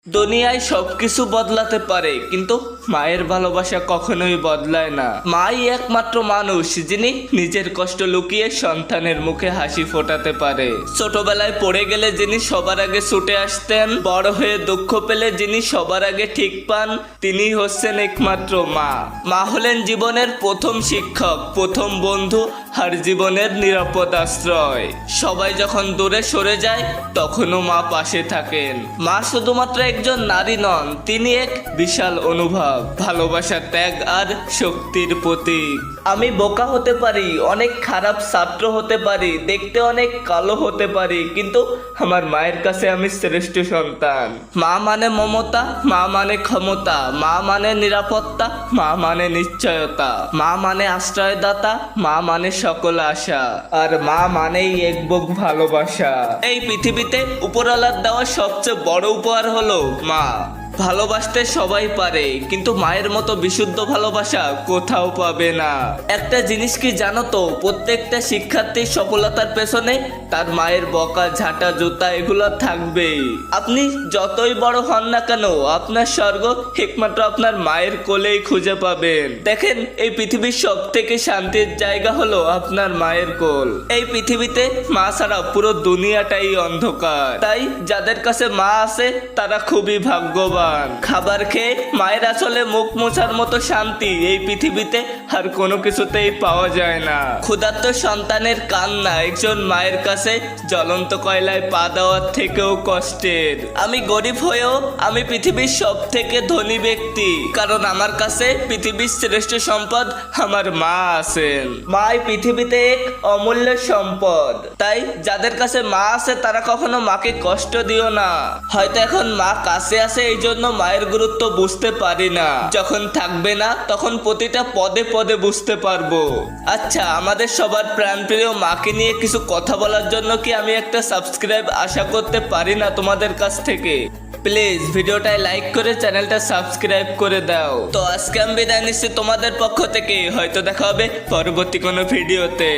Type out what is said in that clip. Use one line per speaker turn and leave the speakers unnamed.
দুনিয়ায় সবকিছু বদলাতে পারে, কিন্তু মায়ের ভালোবাসা কখনোই বদলায় না। মাই একমাত্র মানুষ যিনি নিজের কষ্ট লুকিয়ে সন্তানের মুখে হাসি ফোটাতে পারে। ছোটবেলায় পড়ে গেলে যিনি সবার আগে ছুটে আসতেন, বড় হয়ে দুঃখ পেলে যিনি সবার আগে ঠিক পান, তিনি হচ্ছেন একমাত্র মা। মা হলেন জীবনের প্রথম শিক্ষক, প্রথম বন্ধু আর জীবনের নিরাপদ আশ্রয়। সবাই যখন দূরে সরে যায় তখনও মা পাশে থাকেন। মা শুধুমাত্র একজন নারী নন, তিনি এক বিশাল অনুভব, ভালোবাসা, ত্যাগ আর শক্তির প্রতীক। আমি বোকা হতে পারি, অনেক খারাপ ছাত্র হতে পারি, দেখতে অনেক কালো হতে পারি, কিন্তু আমার মায়ের কাছে আমি শ্রেষ্ঠ সন্তান। মা মানে মমতা, মা মানে ক্ষমতা, মা মানে নিরাপত্তা, মা মানে নিশ্চয়তা, মা মানে আশ্রয়দাতা, মা মানে সকল আশা, আর মা মানেই এক বুক ভালোবাসা। এই পৃথিবীতে উপরওয়ালার দেওয়া সবচেয়ে বড় উপহার হলো মা। ভালোবাসতে সবাই পারে, কিন্তু মায়ের মতো বিশুদ্ধ ভালোবাসা কোথাও পাবে না। একটা জিনিস কি জানো তো, প্রত্যেকটা শিক্ষার্থীর সফলতার পেছনে তার মায়ের বকা, ঝাঁটা, জুতা এগুলো থাকবেই। আপনি যতই বড় হন না কেন, আপনার স্বর্গ একমাত্র আপনার মায়ের কোলেই খুঁজে পাবেন। দেখেন, এই পৃথিবীর সব থেকে শান্তির জায়গা হলো আপনার মায়ের কোল। এই পৃথিবীতে মা ছাড়া পুরো দুনিয়াটাই অন্ধকার। তাই যাদের কাছে মা আছে তারা খুবই ভাগ্যবান। খাবার খেয়ে মায়ের আঁচলে মুখ মোছার মতো শান্তি এই পৃথিবীতে আর কোনো কিছুতেই পাওয়া যায় না। ক্ষুধার্ত সন্তানের কান্না একজন মায়ের কাছে জ্বলন্ত কয়লায় পা দেওয়ার থেকেও কষ্টের। আমি গরিব হয়েও আমি পৃথিবীর সব থেকে ধনী ব্যক্তি, কারণ আমার কাছে পৃথিবীর শ্রেষ্ঠ সম্পদ আমার মা আছেন। মাই পৃথিবীতে এক অমূল্য সম্পদ। তাই যাদের কাছে মা আছে তারা কখনো মাকে কষ্ট দিও না। হয়তো এখন মা কাছে আছে, এই জন্য মায়ের গুরুত্ব বুঝতে পারি না। যখন থাকবে না তখন প্রতিটা পদে পদে বুঝতে পারবো। আচ্ছা, আমাদের সবার প্রাণপ্রিয় মাকে নিয়ে কিছু কথা বলার জন্য কি আমি একটা সাবস্ক্রাইব আশা করতে পারি না তোমাদের কাছ থেকে? প্লিজ ভিডিওটায় লাইক করে চ্যানেলটা সাবস্ক্রাইব করে দাও। তো আজকে আমি বিদায় নিচ্ছি তোমাদের পক্ষ থেকে। হয়তো দেখা হবে পরবর্তী কোনো ভিডিওতে।